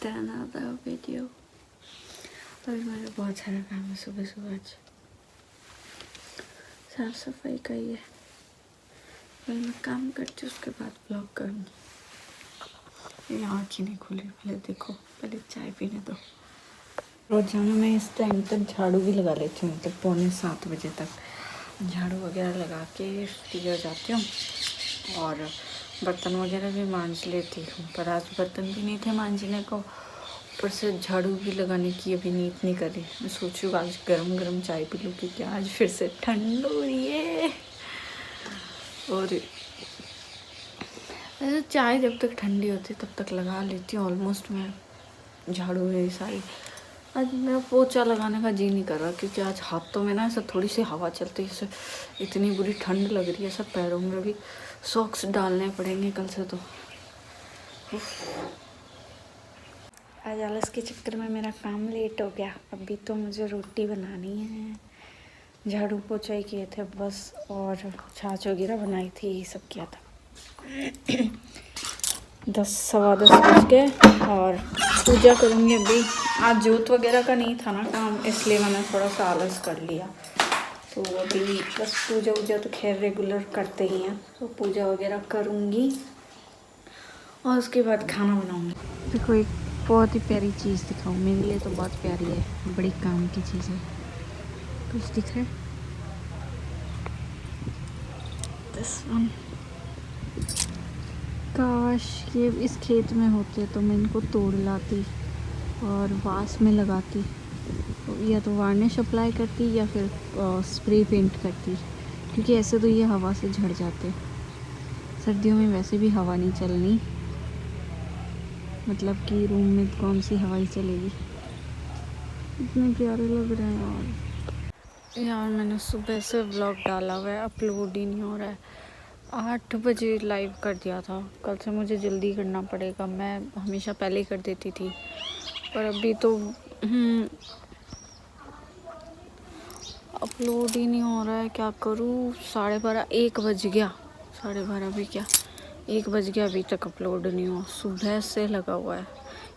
to another video। अभी मेरा बहुत सारा काम है सुबह सुबह। आज साफ सफाई का ही है। पहले मैं काम करती हूँ उसके बाद ब्लॉग करूँगी। यहाँ की नहीं खुली, पहले देखो, पहले चाय पीने दो। रोजाना मैं इस टाइम तक झाड़ू भी लगा लेती हूँ, मतलब 6:45 बजे तक झाड़ू वगैरह लगा के फ्री हो जाती हूँ और बर्तन वगैरह भी मांज लेती हूँ। पर आज बर्तन भी नहीं थे मांजने को, ऊपर से झाड़ू भी लगाने की अभी नीयत नहीं करी। मैं सोचूँ आज गरम गरम चाय पी लूँ क्योंकि आज फिर से ठंड हो रही है। और चाय जब तक ठंडी होती तब तक लगा लेती हूँ। ऑलमोस्ट मैं झाड़ू मेरी सारी। आज मेरा पोछा लगाने का जी नहीं कर रहा क्योंकि आज हाथों में ना ऐसा थोड़ी सी हवा चलती है, जैसे इतनी बुरी ठंड लग रही है। सब पैरों में भी सॉक्स डालने पड़ेंगे कल से। तो आज आलस के चक्कर में मेरा काम लेट हो गया। अभी तो मुझे रोटी बनानी है, झाड़ू पोछा ही किए थे बस, और छाछ वगैरह बनाई थी, ये सब किया था। 10 सवा 10 बज गए और पूजा करूँगी अभी। आज जोत वगैरह का नहीं था ना काम, इसलिए मैंने थोड़ा सा आलस कर लिया। तो अभी बस पूजा वूजा तो खैर रेगुलर करते ही हैं, तो पूजा वगैरह करूँगी और उसके बाद खाना बनाऊँगी। देखो एक बहुत ही प्यारी चीज़ दिखाऊँ, मेरे लिए तो बहुत प्यारी है, बड़ी काम की चीज़ है। कुछ दिख रहा है? This one. काश ये इस खेत में होते तो मैं इनको तोड़ लाती और वास में लगाती, या तो वार्निश अप्लाई करती या फिर स्प्रे पेंट करती, क्योंकि ऐसे तो ये हवा से झड़ जाते। सर्दियों में वैसे भी हवा नहीं चलनी, मतलब कि रूम में कौन सी हवा ही चलेगी। इतने प्यारे लग रहे हैं यार। मैंने सुबह से व्लॉग डाला हुआ है, अपलोड ही नहीं हो रहा है। 8 बजे लाइव कर दिया था। कल से मुझे जल्दी करना पड़ेगा। मैं हमेशा पहले ही कर देती थी, पर अभी तो अपलोड ही नहीं हो रहा है। क्या करूँ? 12:30 1 बज गया। 12:30 भी क्या, 1 बज गया, अभी तक अपलोड नहीं हुआ। सुबह से लगा हुआ है।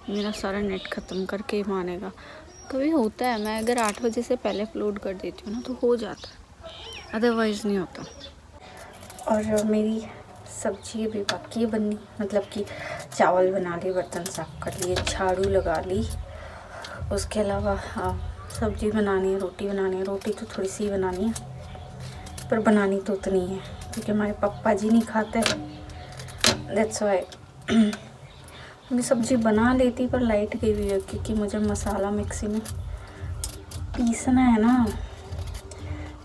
मेरा सारा नेट ख़त्म करके ही मानेगा। कभी होता है, मैं अगर 8 बजे से पहले अपलोड कर देती हूँ ना तो हो जाता है, अदरवाइज़ नहीं होता। और मेरी सब्जी अभी बाकी है बननी, मतलब कि चावल बना लिए, बर्तन साफ़ कर लिए, झाड़ू लगा ली। उसके अलावा सब्जी बनानी है, रोटी बनानी है। रोटी तो थोड़ी सी बनानी है, पर बनानी तो उतनी है क्योंकि हमारे पापा जी नहीं खाते, दैट्स वाई। मैं सब्जी बना लेती पर लाइट गई हुई है क्योंकि मुझे मसाला मिक्सी में पीसना है ना,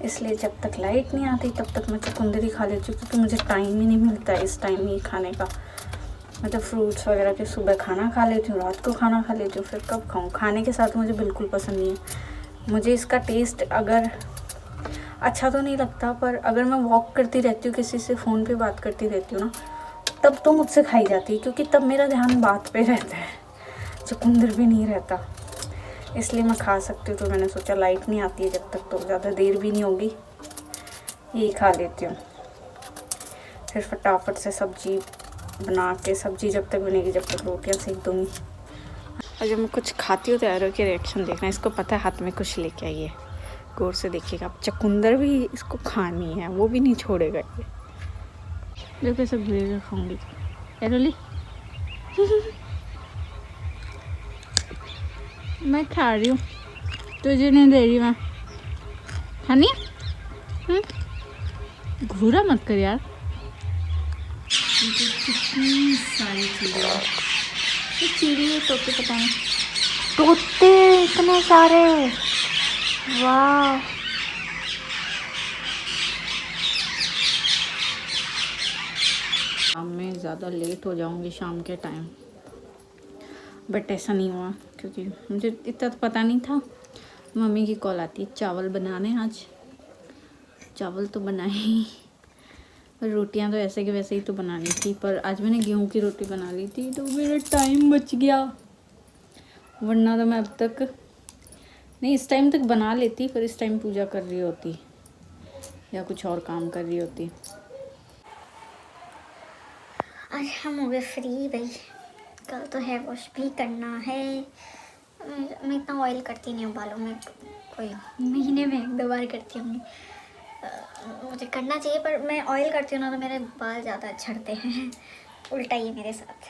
इसलिए जब तक लाइट नहीं आती तब तक मैं चुकंदर ही खा लेती हूँ क्योंकि मुझे टाइम ही नहीं मिलता इस टाइम ही खाने का। मतलब फ्रूट्स वगैरह के सुबह खाना खा लेती हूँ, रात को खाना खा लेती हूँ, फिर कब खाऊँ? खाने के साथ मुझे बिल्कुल पसंद नहीं है। मुझे इसका टेस्ट अगर अच्छा तो नहीं लगता, पर अगर मैं वॉक करती रहती हूँ, किसी से फ़ोन पे बात करती रहती हूँ ना, तब तो मुझसे खाई जाती है क्योंकि तब मेरा ध्यान बात पे रहता है, चुकंदर भी नहीं रहता, इसलिए मैं खा सकती हूँ। तो मैंने सोचा लाइट नहीं आती है जब तक, तो ज़्यादा देर भी नहीं होगी, यही खा लेती हूँ। फिर फटाफट से सब्जी बना के, सब्जी जब तक बनेगी जब तक रोटियाँ सेक दूँगी। और जब मैं कुछ खाती हूँ तो यारों के रिएक्शन देखना। इसको पता है हाथ में कुछ लेके आई है, गौर से देखिएगा। आप चुकंदर भी इसको खानी है, वो भी नहीं छोड़ेगा ये। देखो सब लेकर खाऊंगी एरोली। मैं खा रही हूँ, तुझे नहीं दे रही मैं। खानी है? घूरा मत कर यार। कितनी सारी चिड़िया, चिड़िया तोते, पता नहीं तोते इतने सारे, वाह। शाम में ज़्यादा लेट हो जाऊंगी शाम के टाइम, बट ऐसा नहीं हुआ क्योंकि मुझे इतना तो पता नहीं था। मम्मी की कॉल आती है चावल बनाने। आज चावल तो बनाए, रोटियां तो ऐसे के वैसे ही तो बनानी थी, पर आज मैंने गेहूं की रोटी बना ली थी तो मेरा टाइम बच गया। वरना तो मैं अब तक नहीं, इस टाइम तक बना लेती, पर इस टाइम पूजा कर रही होती या कुछ और काम कर रही होती। आज हम हो गए फ्री भाई, कल तो हेयर वॉश भी करना है। मैं इतना ऑयल करती नहीं हूँ बालों में, कोई महीने में 1-2 बार करती हूँ। मुझे करना चाहिए पर मैं ऑयल करती हूँ ना तो मेरे बाल ज़्यादा झड़ते हैं। उल्टा ही है मेरे साथ।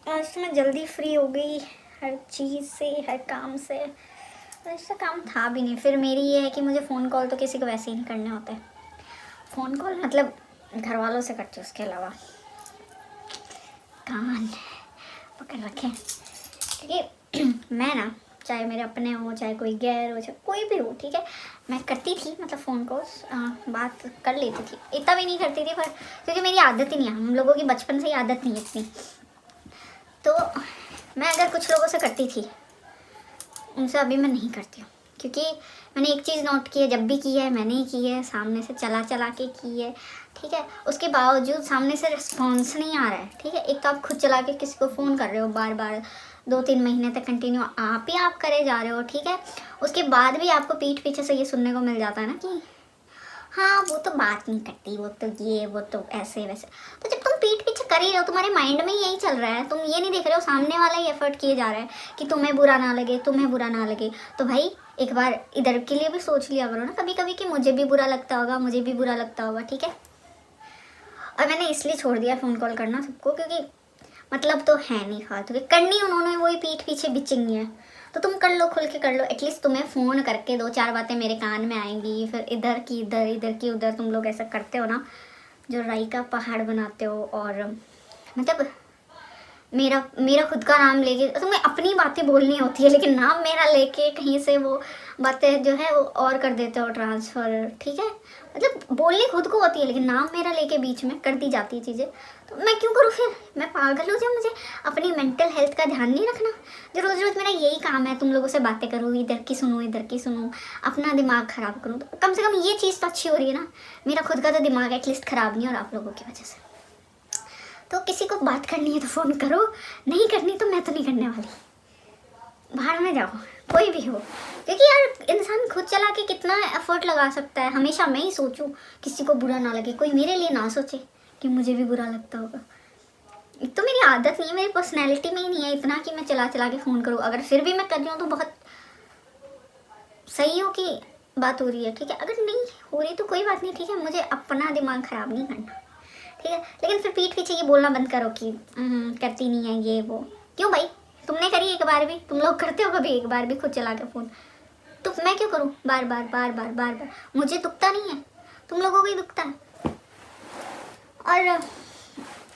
आज तो मैं जल्दी फ्री हो गई हर चीज़ से, हर काम से। ऐसा काम था भी नहीं। फिर मेरी ये है कि मुझे फ़ोन कॉल तो किसी को वैसे ही नहीं करने होते। फ़ोन कॉल मतलब घर वालों से करती हूँ, उसके अलावा कान पकड़ रखे। क्योंकि मैं ना, चाहे मेरे अपने हो चाहे कोई गैर हो चाहे कोई भी हो, ठीक है, मैं करती थी मतलब फ़ोन कॉल्स, बात कर लेती थी। इतना भी नहीं करती थी पर क्योंकि मेरी आदत ही नहीं है, हम लोगों की बचपन से ही आदत नहीं है इतनी। तो मैं अगर कुछ लोगों से करती थी, उनसे अभी मैं नहीं करती हूँ। क्योंकि मैंने एक चीज़ नोट की है, जब भी की है मैंने ही की है, सामने से चला के की है, ठीक है, उसके बावजूद सामने से रिस्पॉन्स नहीं आ रहा है, ठीक है। एक तो आप खुद चला के किसी को फ़ोन कर रहे हो बार बार, 2-3 महीने तक कंटिन्यू आप करे जा रहे हो, ठीक है। उसके बाद भी आपको पीठ पीछे से ये सुनने को मिल जाता है ना कि हाँ वो तो बात नहीं करती, वो तो ये, वो तो ऐसे वैसे। तो जब तुम पीठ पीछे कर ही रहे हो, तुम्हारे माइंड में यही चल रहा है, तुम ये नहीं देख रहे हो सामने वाला ही एफर्ट किए जा रहा है कि तुम्हें बुरा ना लगे, तुम्हें बुरा ना लगे। तो भाई एक बार इधर के लिए भी सोच लिया करो ना कभी कभी कि मुझे भी बुरा लगता होगा, मुझे भी बुरा लगता होगा, ठीक है। और मैंने इसलिए छोड़ दिया फ़ोन कॉल करना सबको, क्योंकि मतलब तो है नहीं फालतू की करनी, उन्होंने वही पीठ पीछे बिचिंगी है। तो तुम कर लो, खुल के कर लो। एटलीस्ट तुम्हें फ़ोन करके 2-4 बातें मेरे कान में आएंगी। फिर इधर की इधर, इधर की उधर तुम लोग ऐसा करते हो ना, जो राई का पहाड़ बनाते हो। और मतलब मेरा खुद का नाम लेके तुम्हें अपनी बातें बोलनी होती है, लेकिन नाम मेरा लेके कहीं से वो बातें जो है वो और कर देते हो ट्रांसफ़र, ठीक है। मतलब बोलनी खुद को होती है, लेकिन नाम मेरा लेके बीच में कर दी जाती है चीज़ें। तो मैं क्यों करूँ फिर? मैं पागल हूँ जब मुझे अपनी मेंटल हेल्थ का ध्यान नहीं रखना। जो रोज़ रोज़ मेरा यही काम है, तुम लोगों से बातें करूँ, इधर की सुनूँ, इधर की सुनूँ, अपना दिमाग ख़राब करूँ। तो कम से कम ये चीज़ तो अच्छी हो रही है ना, मेरा खुद का तो दिमाग एटलीस्ट ख़राब नहीं हो रहा आप लोगों की वजह से। तो किसी को बात करनी है तो फ़ोन करो, नहीं करनी तो मैं तो नहीं करने वाली। बाहर में जाओ, कोई भी हो। क्योंकि यार इंसान खुद चला के कितना एफर्ट लगा सकता है। हमेशा मैं ही सोचूं किसी को बुरा ना लगे, कोई मेरे लिए ना सोचे कि मुझे भी बुरा लगता होगा। एक तो मेरी आदत नहीं है, मेरी पर्सनैलिटी में ही नहीं है इतना कि मैं चला के फ़ोन करूँ। अगर फिर भी मैं कर रही हूँ तो बहुत सही हो कि बात हो रही है, ठीक है। अगर नहीं हो रही तो कोई बात नहीं, ठीक है। मुझे अपना दिमाग ख़राब नहीं करना, ठीक है। लेकिन फिर पीठ पीछे ये बोलना बंद करो कि करती नहीं है ये वो। क्यों भाई? तुमने करी एक बार भी? तुम लोग करते हो कभी एक बार भी खुद चला के फ़ोन? तो मैं क्यों करूँ बार बार बार बार बार बार? मुझे दुखता नहीं है, तुम लोगों को ही दुखता है। और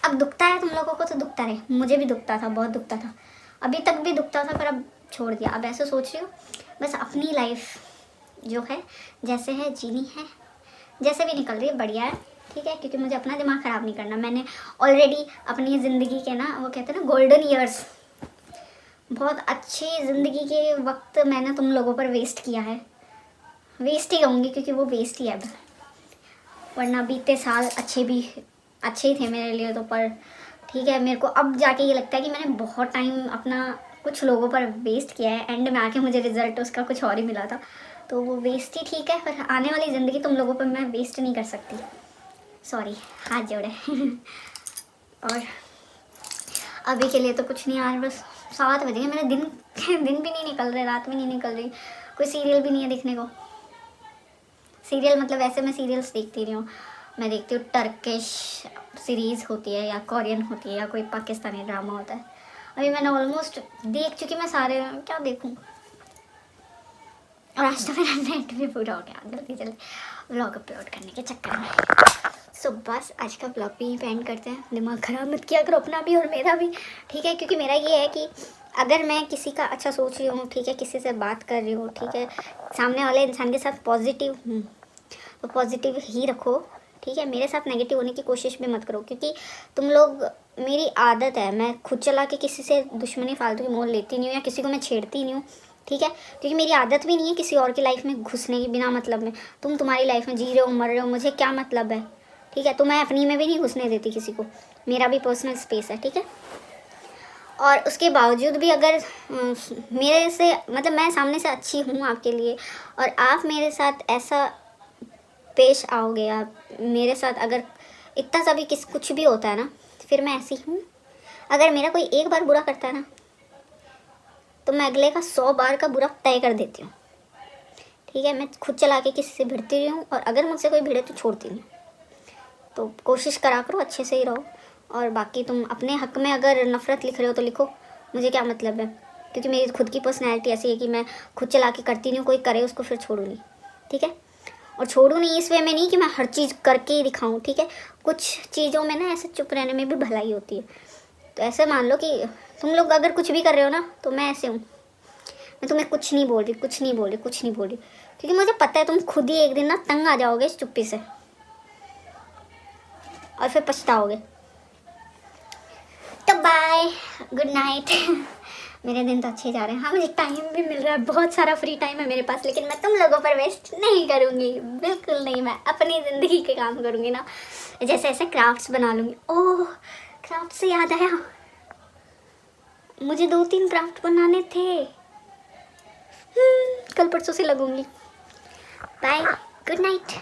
अब दुखता है तुम लोगों को तो दुखता रहे, मुझे भी दुखता था, बहुत दुखता था, अभी तक भी दुखता था, पर अब छोड़ दिया। अब ऐसे सोच रही हूँ बस अपनी लाइफ जो है जैसे है जीनी है, जैसे भी निकल रही है बढ़िया है, ठीक है। क्योंकि मुझे अपना दिमाग ख़राब नहीं करना। मैंने ऑलरेडी अपनी ज़िंदगी के ना, वो कहते हैं ना गोल्डन ईयर्स, बहुत अच्छी ज़िंदगी के वक्त मैंने तुम लोगों पर वेस्ट किया है। वेस्ट ही कहूँगी क्योंकि वो वेस्ट ही है अब, वरना बीते साल अच्छे ही थे मेरे लिए तो। पर ठीक है, मेरे को अब जाके ये लगता है कि मैंने बहुत टाइम अपना कुछ लोगों पर वेस्ट किया है। एंड में आके मुझे रिजल्ट उसका कुछ और ही मिला था, तो वो वेस्ट ही ठीक है। पर आने वाली ज़िंदगी तुम लोगों पर मैं वेस्ट नहीं कर सकती, सॉरी, हाथ जोड़े। और अभी के लिए तो कुछ नहीं यार, बस 7 बजे मेरे दिन भी नहीं निकल रहे, रात भी नहीं निकल रही, कोई सीरियल भी नहीं है देखने को। सीरियल मतलब ऐसे मैं सीरियल्स देखती नहीं हूँ, मैं देखती हूँ टर्किश सीरीज़ होती है या कोरियन होती है या कोई पाकिस्तानी ड्रामा होता है। अभी मैंने ऑलमोस्ट देख चुकी, मैं सारे, क्या देखूँ। और आज तो मेरा नेट भी पूरा हो गया जल्दी व्लॉग अपलोड करने के चक्कर में। सो बस आज का व्लॉग भी एंड करते हैं। दिमाग ख़राब मत किया करो अपना भी और मेरा भी, ठीक है। क्योंकि मेरा ये है कि अगर मैं किसी का अच्छा सोच रही हूँ, ठीक है, किसी से बात कर रही हूँ, ठीक है, सामने वाले इंसान के साथ पॉजिटिव हूँ तो पॉजिटिव ही रखो, ठीक है। मेरे साथ नेगेटिव होने की कोशिश भी मत करो, क्योंकि तुम लोग, मेरी आदत है, मैं खुद चला के किसी से दुश्मनी फालतू की मोल लेती नहीं हूँ या किसी को मैं छेड़ती नहीं हूँ, ठीक है। क्योंकि मेरी आदत भी नहीं है किसी और की लाइफ में घुसने की बिना मतलब में। तुम तुम्हारी लाइफ में जी रहे हो, मर रहे हो, मुझे क्या मतलब है, ठीक है। तो मैं अपनी में भी नहीं घुसने देती किसी को, मेरा भी पर्सनल स्पेस है, ठीक है। और उसके बावजूद भी अगर मेरे से मतलब मैं सामने से अच्छी हूँ आपके लिए और आप मेरे साथ ऐसा पेश आओगे, आप मेरे साथ अगर इतना सा भी कुछ भी होता है ना, फिर मैं ऐसी हूँ। अगर मेरा कोई एक बार बुरा करता है ना, तो मैं अगले का 100 बार का बुरा तय कर देती हूँ, ठीक है। मैं खुद चला के किसी से भिड़ती रही हूँ, और अगर मुझसे कोई भिड़े तो छोड़ती नहीं। तो कोशिश करा करो, अच्छे से ही रहो। और बाकी तुम अपने हक में अगर नफ़रत लिख रहे हो तो लिखो, मुझे क्या मतलब है, क्योंकि मेरी खुद की पर्सनैलिटी ऐसी है कि मैं खुद चला के करती नहीं हूँ, कोई करे उसको फिर छोड़ू नहीं, ठीक है। और छोड़ू नहीं इस वे में नहीं कि मैं हर चीज़ करके ही दिखाऊँ, ठीक है। कुछ चीज़ों में ना ऐसे चुप रहने में भी भलाई होती है। तो ऐसे मान लो कि तुम लोग अगर कुछ भी कर रहे हो ना, तो मैं ऐसे हूँ, मैं तुम्हें कुछ नहीं बोल रही, कुछ नहीं बोल रही, कुछ नहीं बोल रही, क्योंकि मुझे पता है तुम खुद ही एक दिन ना तंग आ जाओगे इस चुप्पी से, और फिर पछताओगे। तो बाय, गुड नाइट। मेरे दिन तो अच्छे जा रहे हैं। हाँ, मुझे टाइम भी मिल रहा है, बहुत सारा फ्री टाइम है मेरे पास, लेकिन मैं तुम लोगों पर वेस्ट नहीं करूँगी, बिल्कुल नहीं। मैं अपनी ज़िंदगी के काम करूँगी ना, जैसे ऐसे क्राफ्ट्स बना लूँगी। ओह, क्राफ्ट से याद आया, मुझे 2-3 क्राफ्ट बनाने थे। कल परसों से लगूंगी। Bye, good night.